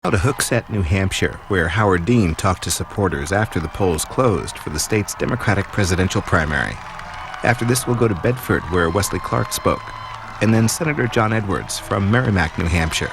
To Hooksett, New Hampshire, where Howard Dean talked to supporters after the polls closed for the state's Democratic presidential primary. After this, we'll go to Bedford, where Wesley Clark spoke, and then Senator John Edwards from Merrimack, New Hampshire.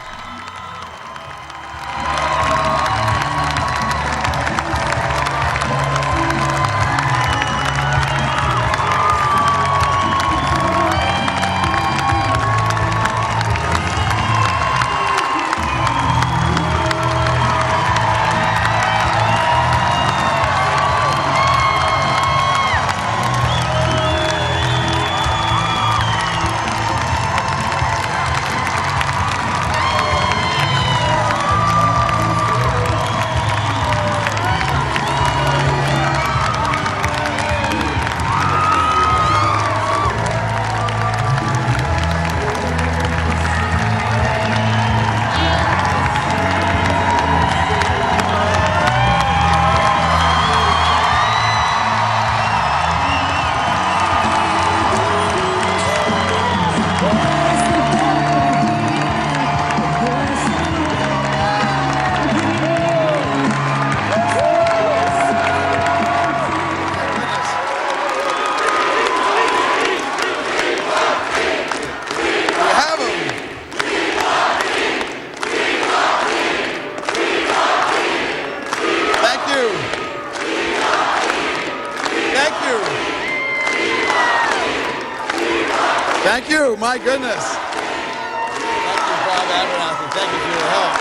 Thank you, my goodness. Thank you, Bob Abernathy. Thank you for your help.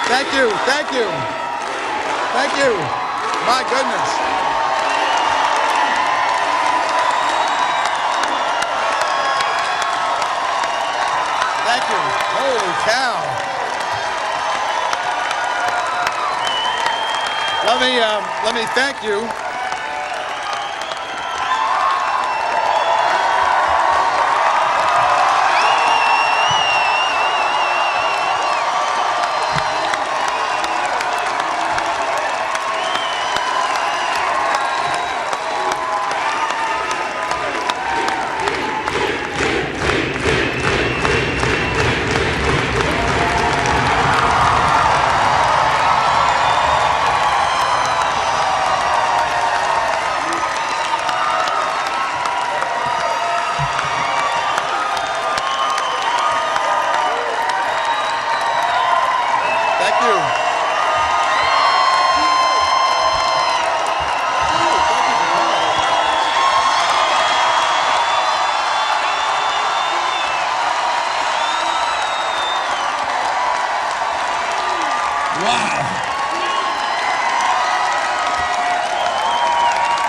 Thank you, thank you. Thank you, my goodness. Thank you, holy cow. Let me thank you.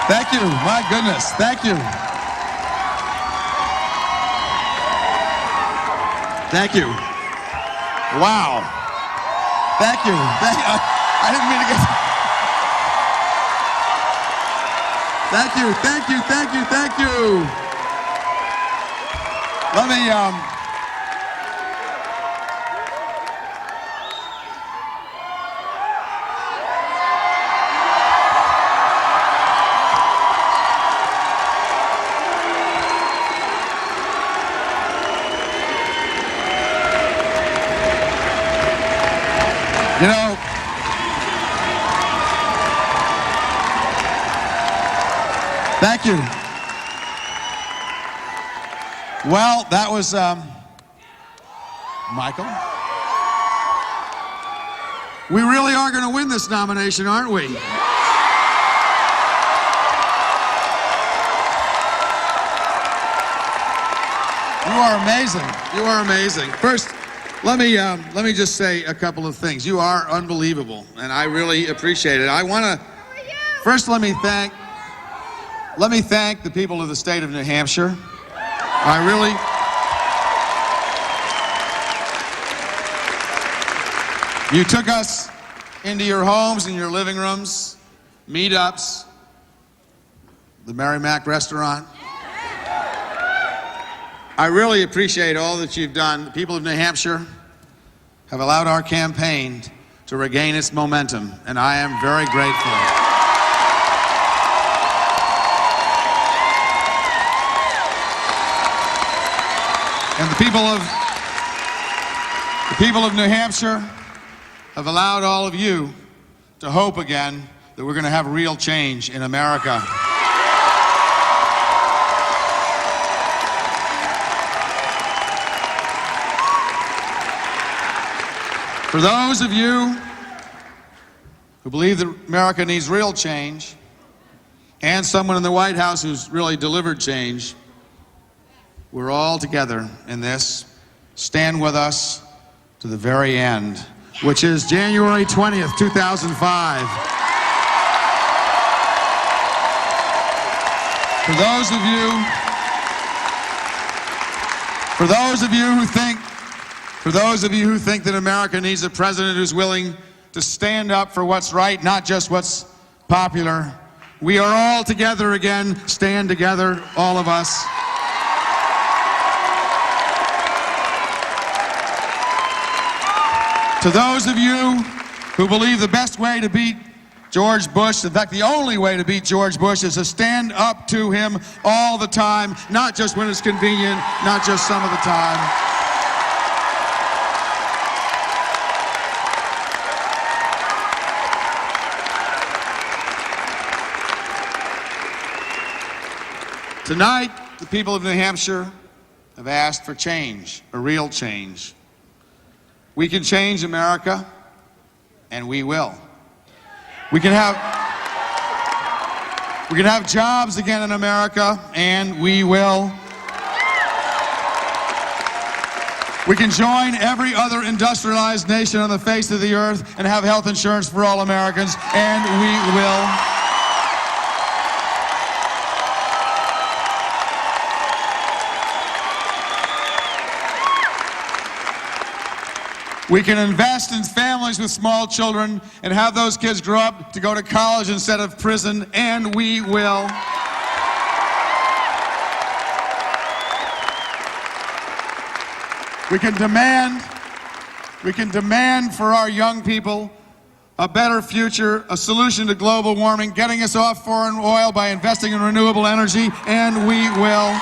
Thank you, my goodness, thank you. Thank you. Wow. Thank you. I didn't mean to get... Thank you, thank you, thank you, thank you. Let me, you know, thank you. Well, that was Michael. We really are going to win this nomination, aren't we? You are amazing. You are amazing. First, let me just say a couple of things. You are unbelievable, and I really appreciate it. I want to first let me thank the people of the state of New Hampshire. You took us into your homes and your living rooms, meetups, the Merrimack restaurant. I really appreciate all that you've done. The people of New Hampshire have allowed our campaign to regain its momentum, and I am very grateful. And the people of New Hampshire have allowed all of you to hope again that we're going to have real change in America. For those of you who believe that America needs real change, and someone in the White House who's really delivered change, we're all together in this. Stand with us to the very end, which is January 20th, 2005. For those of you who think that America needs a president who's willing to stand up for what's right, not just what's popular, we are all together again. Stand together, all of us. To those of you who believe the best way to beat George Bush, in fact, the only way to beat George Bush, is to stand up to him all the time, not just when it's convenient, not just some of the time. Tonight, the people of New Hampshire have asked for change, a real change. We can change America, and we will. We can have jobs again in America, and we will. We can join every other industrialized nation on the face of the earth and have health insurance for all Americans, and we will. We can invest in families with small children and have those kids grow up to go to college instead of prison, and we will. We can demand for our young people a better future, a solution to global warming, getting us off foreign oil by investing in renewable energy, and we will.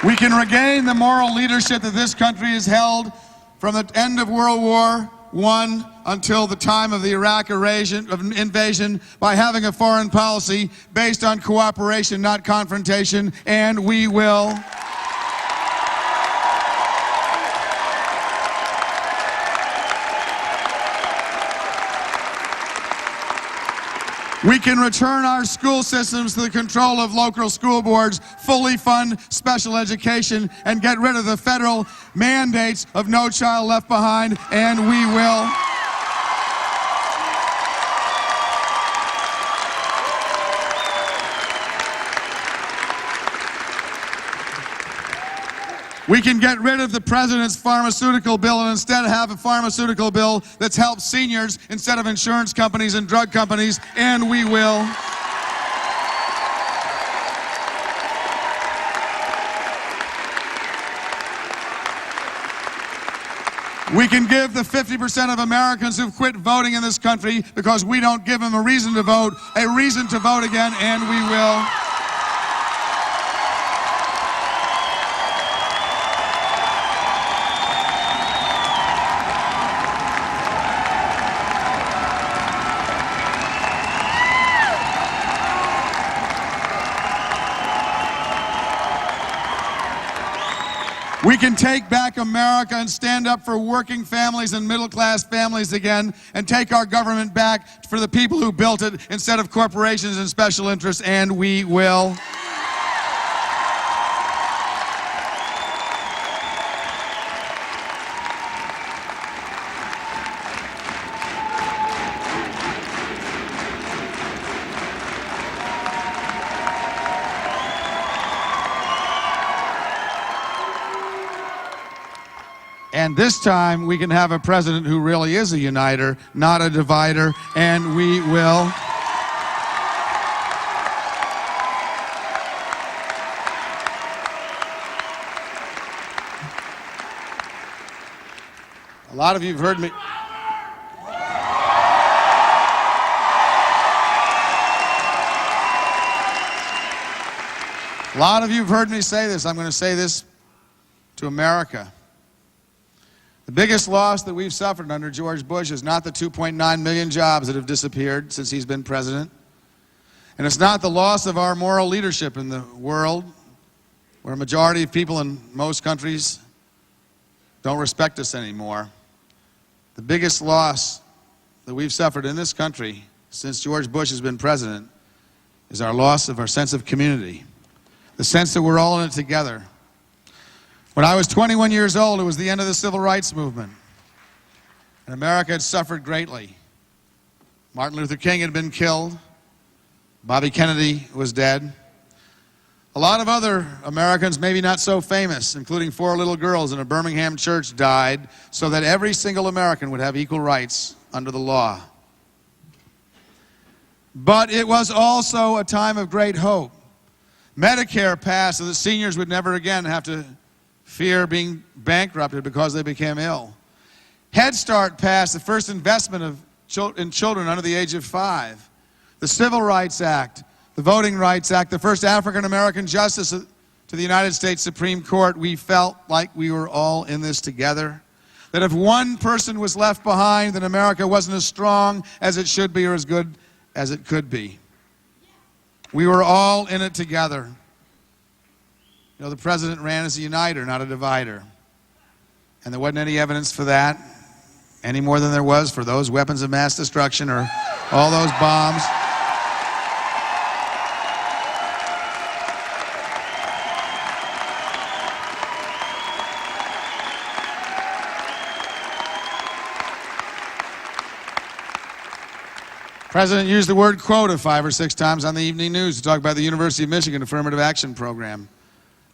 We can regain the moral leadership that this country has held from the end of World War I until the time of the Iraq invasion by having a foreign policy based on cooperation, not confrontation, and we will. We can return our school systems to the control of local school boards, fully fund special education, and get rid of the federal mandates of No Child Left Behind, and we will. We can get rid of the president's pharmaceutical bill and instead have a pharmaceutical bill that's helped seniors instead of insurance companies and drug companies, and we will. We can give the 50% of Americans who've quit voting in this country because we don't give them a reason to vote again, and we will. We can take back America and stand up for working families and middle-class families again and take our government back for the people who built it instead of corporations and special interests, and we will. And this time, we can have a president who really is a uniter, not a divider, and we will. A lot of you have heard me. A lot of you have heard me say this. I'm going to say this to America. The biggest loss that we've suffered under George Bush is not the 2.9 million jobs that have disappeared since he's been president. And it's not the loss of our moral leadership in the world, where a majority of people in most countries don't respect us anymore. The biggest loss that we've suffered in this country since George Bush has been president is our loss of our sense of community, the sense that we're all in it together. When I was 21 years old, it was the end of the civil rights movement, and America had suffered greatly. Martin Luther King had been killed. Bobby Kennedy was dead. A lot of other Americans, maybe not so famous, including 4 little girls in a Birmingham church, died so that every single American would have equal rights under the law. But it was also a time of great hope. Medicare passed so that seniors would never again have to fear being bankrupted because they became ill. Head Start passed, the first investment in children under the age of 5. The Civil Rights Act, the Voting Rights Act, the first African-American justice to the United States Supreme Court. We felt like we were all in this together. That if one person was left behind, then America wasn't as strong as it should be or as good as it could be. We were all in it together. You know, the president ran as a uniter, not a divider. And there wasn't any evidence for that, any more than there was for those weapons of mass destruction or all those bombs. The president used the word quota 5 or 6 times on the evening news to talk about the University of Michigan Affirmative Action Program.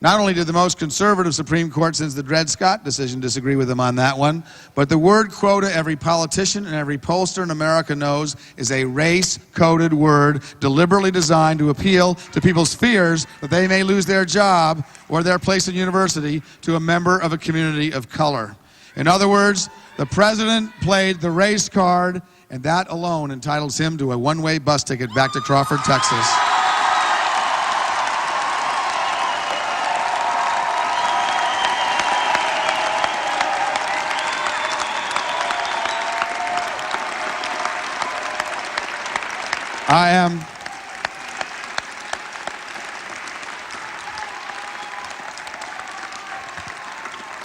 Not only did the most conservative Supreme Court since the Dred Scott decision disagree with him on that one, but the word quota, every politician and every pollster in America knows, is a race-coded word deliberately designed to appeal to people's fears that they may lose their job or their place in university to a member of a community of color. In other words, the president played the race card, and that alone entitles him to a one-way bus ticket back to Crawford, Texas.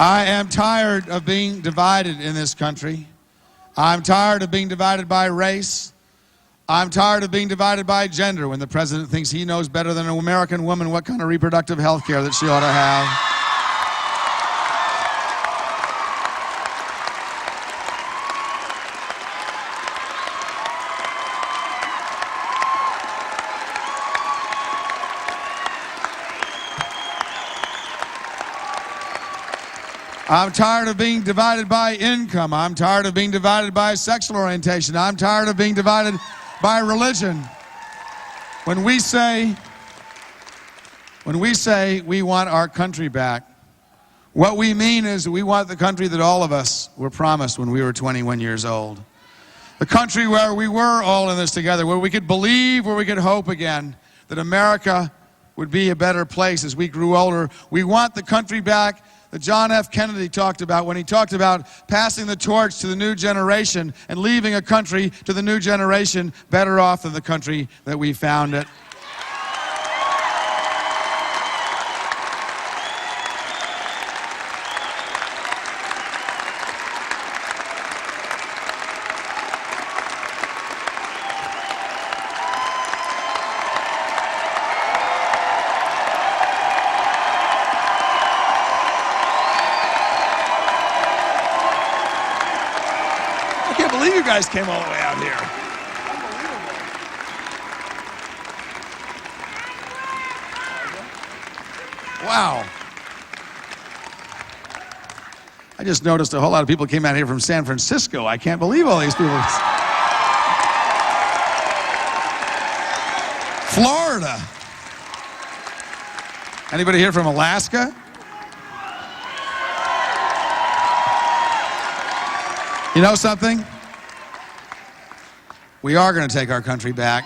I am tired of being divided in this country. I'm tired of being divided by race. I'm tired of being divided by gender when the president thinks he knows better than an American woman what kind of reproductive health care that she ought to have. I'm tired of being divided by income. I'm tired of being divided by sexual orientation. I'm tired of being divided by religion. When we say we want our country back, what we mean is we want the country that all of us were promised when we were 21 years old. The country where we were all in this together, where we could believe, where we could hope again that America would be a better place as we grew older. We want the country back that John F. Kennedy talked about when he talked about passing the torch to the new generation and leaving a country to the new generation better off than the country that we found it. I can't believe you guys came all the way out here. Wow. I just noticed a whole lot of people came out here from San Francisco. I can't believe all these people. Florida. Anybody here from Alaska? You know something? We are going to take our country back.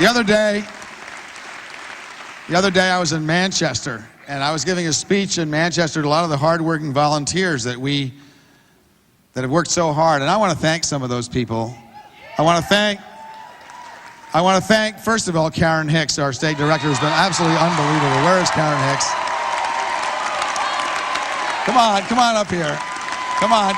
The other day I was in Manchester, and I was giving a speech in Manchester to a lot of the hardworking volunteers that have worked so hard, and I want to thank some of those people. I want to thank, first of all, Karen Hicks, our state director, who's been absolutely unbelievable. Where is Karen Hicks? Come on up here. Come on.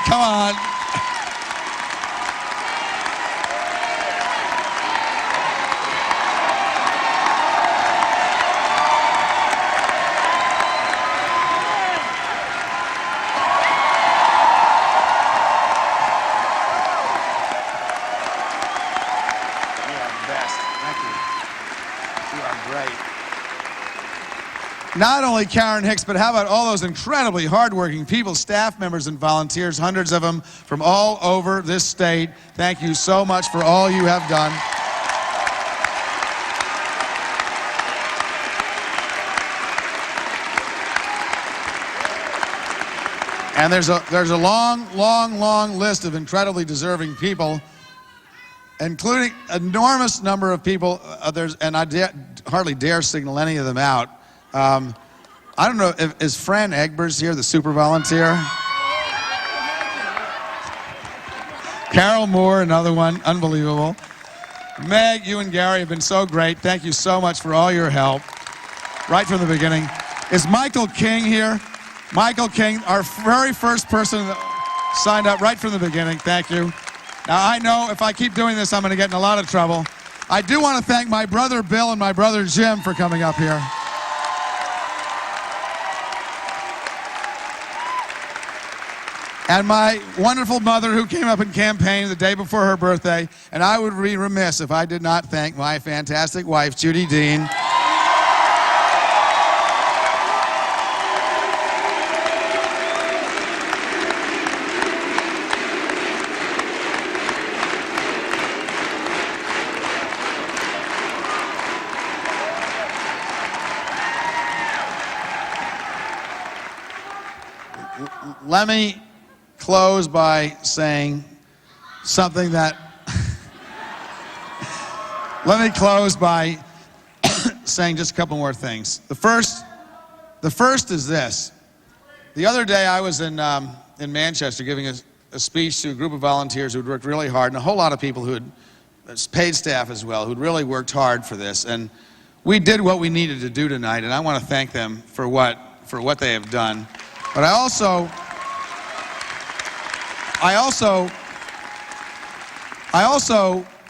Not only Karen Hicks, but how about all those incredibly hardworking people, staff members and volunteers, hundreds of them from all over this state. Thank you so much for all you have done. And there's a long list of incredibly deserving people, including an enormous number of people, and I hardly dare signal any of them out. I don't know, is Fran Egbers here, the super volunteer? Carol Moore, another one, unbelievable. Meg, you and Gary have been so great. Thank you so much for all your help, right from the beginning. Is Michael King here? Michael King, our very first person that signed up right from the beginning. Thank you. Now, I know if I keep doing this, I'm going to get in a lot of trouble. I do want to thank my brother Bill and my brother Jim for coming up here. And my wonderful mother who came up and campaigned the day before her birthday. And I would be remiss if I did not thank my fantastic wife, Judy Dean. Let me close by saying something that let me close by saying just a couple more things. The first is this. The other day I was in Manchester giving a speech to a group of volunteers who had worked really hard, and a whole lot of people who had paid staff as well, who'd really worked hard for this. And we did what we needed to do tonight, and I want to thank them for what they have done. But I also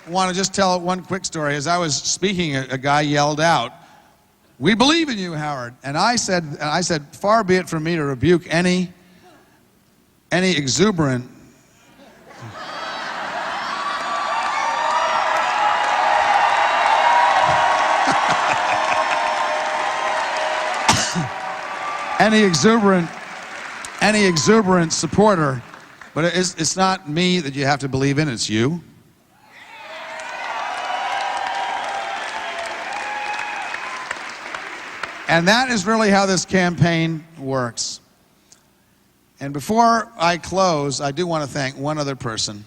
want to just tell one quick story. As I was speaking, a guy yelled out, "We believe in you, Howard." And I said, far be it from me to rebuke any exuberant any exuberant supporter. But it's not me that you have to believe in, it's you. And that is really how this campaign works. And before I close, I do want to thank one other person,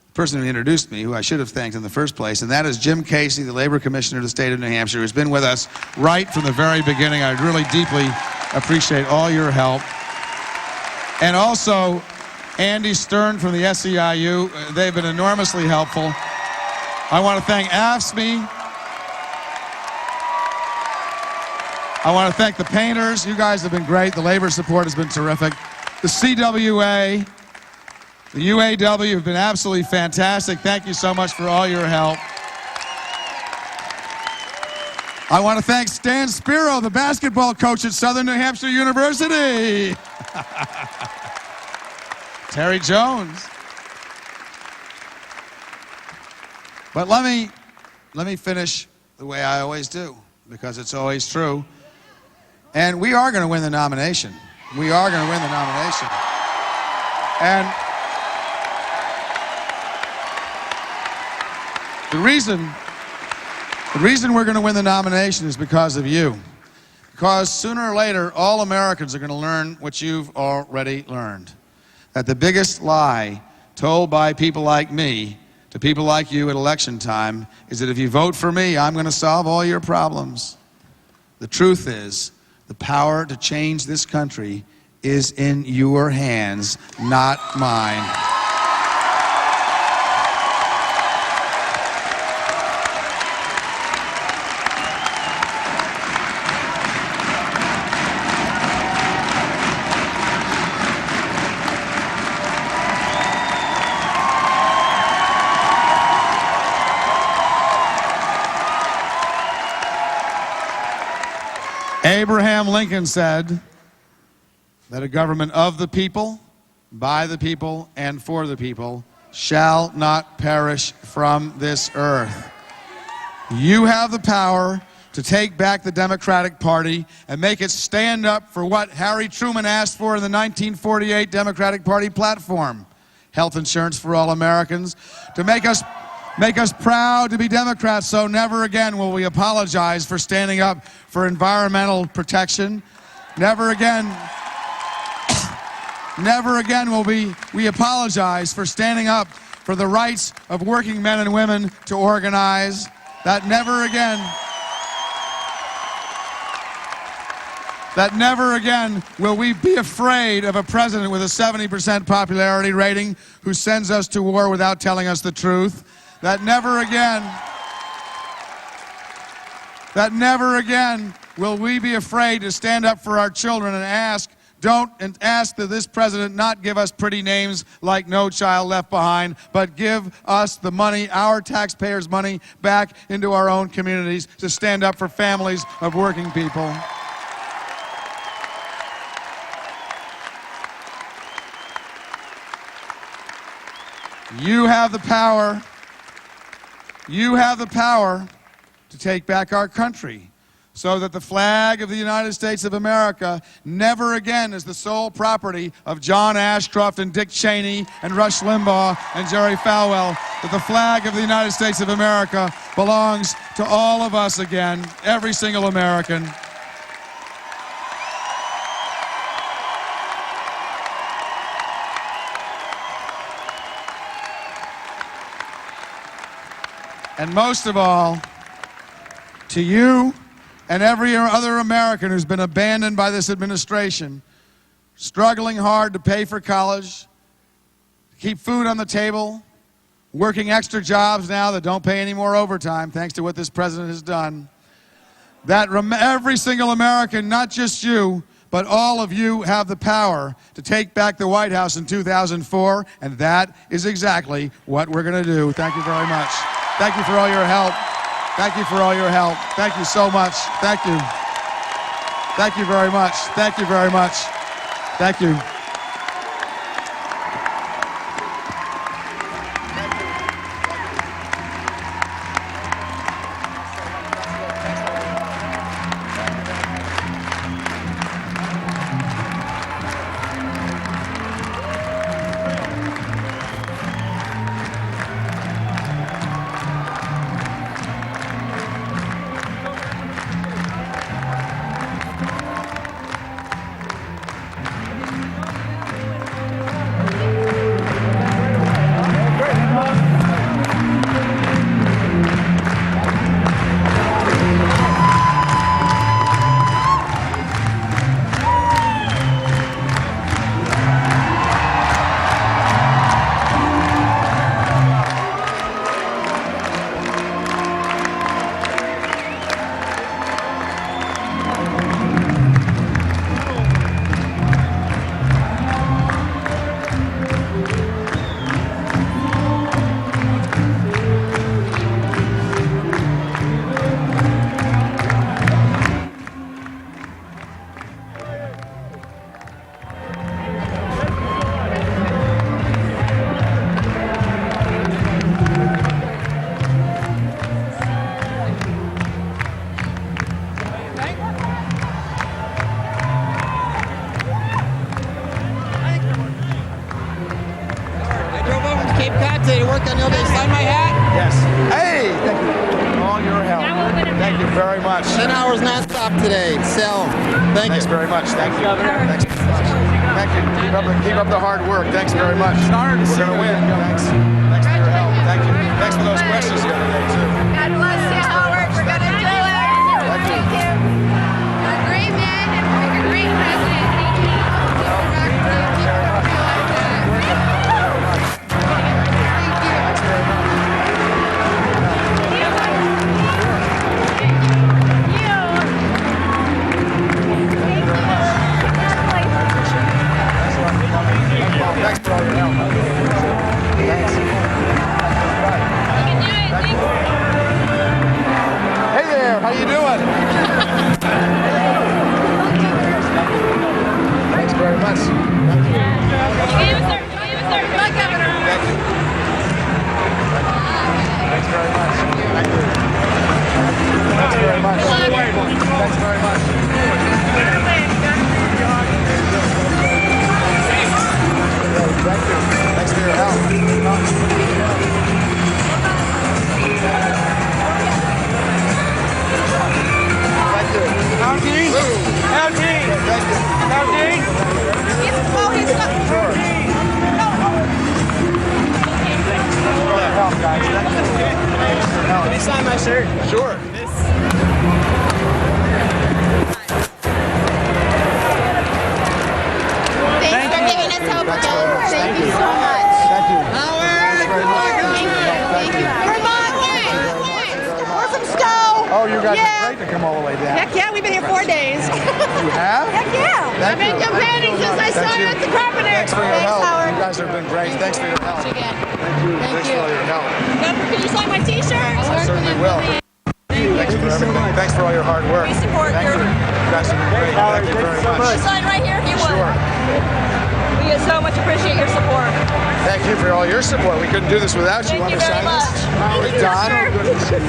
the person who introduced me, who I should have thanked in the first place, and that is Jim Casey, the Labor Commissioner of the state of New Hampshire, who's been with us right from the very beginning. I really deeply appreciate all your help. And also Andy Stern from the SEIU. They've been enormously helpful. I want to thank AFSCME. I want to thank the painters. You guys have been great. The labor support has been terrific. The CWA, the UAW have been absolutely fantastic. Thank you so much for all your help. I want to thank Stan Spiro, the basketball coach at Southern New Hampshire University. Terry Jones. But let me finish the way I always do, because it's always true. And we are going to win the nomination. We are going to win the nomination. And the reason we're going to win the nomination is because of you. Because sooner or later, all Americans are going to learn what you've already learned. That the biggest lie told by people like me to people like you at election time is that if you vote for me, I'm going to solve all your problems. The truth is, the power to change this country is in your hands, not mine. Abraham Lincoln said that a government of the people, by the people, and for the people shall not perish from this earth. You have the power to take back the Democratic Party and make it stand up for what Harry Truman asked for in the 1948 Democratic Party platform. Health insurance for all Americans, to make us proud to be Democrats, so never again will we apologize for standing up for environmental protection. Never again will we apologize for standing up for the rights of working men and women to organize. That never again will we be afraid of a president with a 70% popularity rating who sends us to war without telling us the truth. That never again will we be afraid to stand up for our children and ask that this president not give us pretty names like No Child Left Behind, but give us the money, our taxpayers' money, back into our own communities to stand up for families of working people. You have the power. You have the power to take back our country so that the flag of the United States of America never again is the sole property of John Ashcroft and Dick Cheney and Rush Limbaugh and Jerry Falwell. That the flag of the United States of America belongs to all of us again, every single American. And most of all, to you and every other American who's been abandoned by this administration, struggling hard to pay for college, keep food on the table, working extra jobs now that don't pay any more overtime thanks to what this president has done, that every single American, not just you, but all of you have the power to take back the White House in 2004, and that is exactly what we're going to do. Thank you very much. Thank you for all your help. Thank you for all your help. Thank you so much. Thank you. Thank you very much. Thank you very much. Thank you. To work on your day. Sign my hat? Yes. Hey, thank you for all your help. Thank you very much. 10 hours non-stop today. So, thank Thanks you. very much. Thank you. Governor. Thanks very much. Thank you. Keep up the hard work. Thanks very much. We're going to win. Thanks. Thanks for your help. Thank you. Thanks for those questions the other day, too. God bless you, Howard. We're going to do it. Thank you. You're a great man and a great president. Thank you. Thanks for all your help. Thanks. Hey there, how you doing? Thanks very much. Thank you. Thank you. Thanks very much. Thank you. Thanks very much. Thanks very much. Thank you. Thanks for your help. Thank you. Now, Dean. Now, Dean. Thank you. Now, Dean. Sure. Help, guys. Thank you. Can you sign my shirt? Sure. Thanks for giving us hope again. Thank you so much. Thank you. Howard! Thank you. Vermont! We're from Stowe. Oh, you guys Yeah. are great to come all the way down. Heck yeah, we've been here 4 days. You have? Heck yeah. Thank you. campaigning since I Thank saw you you. at the carpenter. Thanks for your Thanks, help. Howard. You guys have been great. Thanks for your help. Again. Thank you. Thank Thanks you. for all your help. Can you sign my t-shirt? I certainly will. Thanks for everything. Thanks for all your hard work. We support Thank your- you. You guys have been great. Thank you very much. Sign right here if you would. Sure. We so much appreciate your support. Thank you for all your support. We couldn't do this without you. Thank Want you to very sign much. this? Thank you, Don,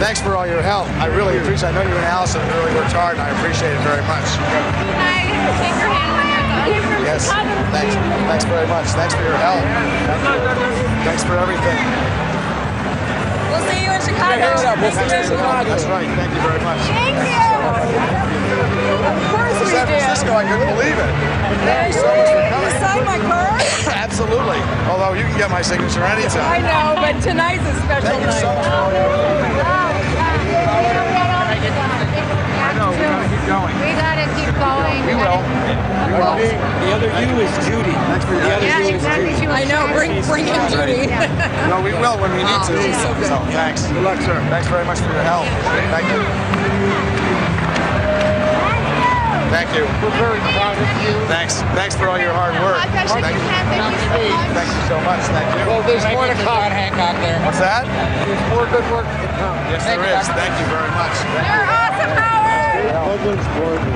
thanks for all your help. I really appreciate it. I know you and Allison really worked hard, and I appreciate it very much. I shake your hand when you're done. Yes. Thanks. Thanks very much. Thanks for your help. Thanks for everything. We'll see you in Chicago. That's right. Thank you very much. Thank you. Of course we San do. Francisco, I couldn't believe it. Thank you so much for You coming. sign my card? Absolutely. Although you can get my signature I anytime. know, but tonight's a special Thank you so night. much for all your I know, we gotta keep going. We gotta keep going. We will. The other you is Judy. Thanks for your help. Yeah, exactly. She was I know, bring in Judy. No, we will when we need to. So, thanks. Good luck, sir. Thanks very much for your help. Thank you. Thank you. We're very proud of you. Thanks. Thanks for all your hard work. Thank you. Thank you. Thank you so much. Thank you. Well, there's more to come. Hancock there. What's that? There's more good work to come. Yes, there is. Thank you very much. You're awesome, Howard. Pudlin's partner.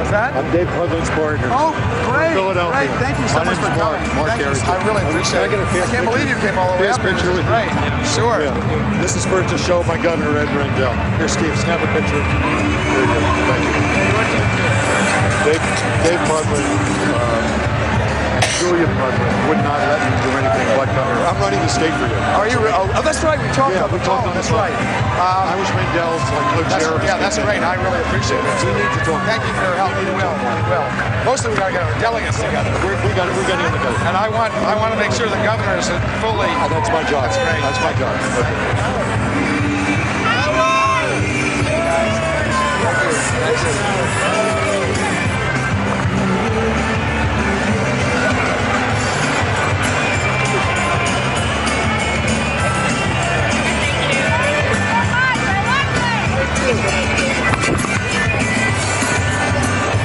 What's that? I'm Dave Pudlin's partner. Oh, great. Philadelphia. Great. Thank you so My much for name's coming. Mark Thank you. Harrison. I really appreciate Can I get a it. I fast can't believe you came all the way fast up here. picture This is with you? great. Sure. Yeah. This is for to show my governor, Ed Rendell. Here, Steve, snap a picture. There you go. Thank you. Dave Pudlin, Julia Pudlin would not let me do anything but governor. I'm running the state for you. Are you? Oh, that's right. We talked. Yeah, we talked on That's the phone. right. I was Rendell's co-chair. Yeah, that's great. I really appreciate it. We need to talk. Thank you for your help. We will. We will. Mostly, we got to get our delegates together. We got it together. And I want to make sure the governor is fully. That's my job. That's great. That's my job.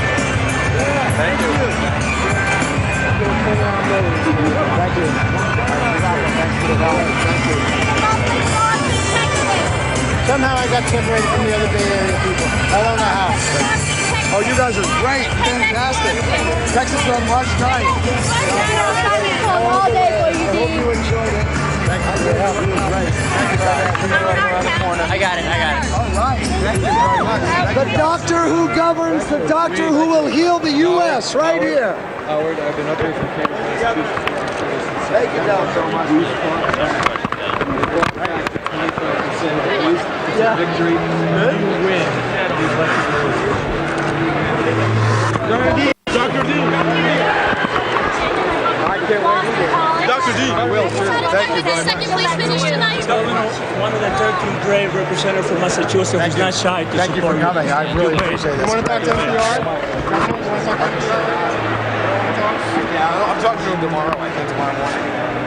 Thank you. Thank you. Thanks for the help. Thank you. Somehow I got separated from the other Bay Area people. I don't know how. Oh, you guys are great. Fantastic. Texas on March 9th. All day for you, I hope Dean. you enjoyed it. Thank you for your help. It was great. Thank you for that. You're right around the corner. I got it. All right. Thank you very much. Thank The you. doctor who governs, the doctor who will heal the U.S. right here. Howard, I've been up here from Cambridge, Massachusetts. Thank you so much. Yeah. Victory. You win. Dr. D. Dr. D. I can't wait either. Mr. Dean. I will. Thank you very much. Second place finish tonight. One of the 13 brave representative from Massachusetts who's not shy to Thank you for support coming. I really appreciate this. You want to talk to NPR? Yeah, I'm talking to him tomorrow. I think tomorrow morning.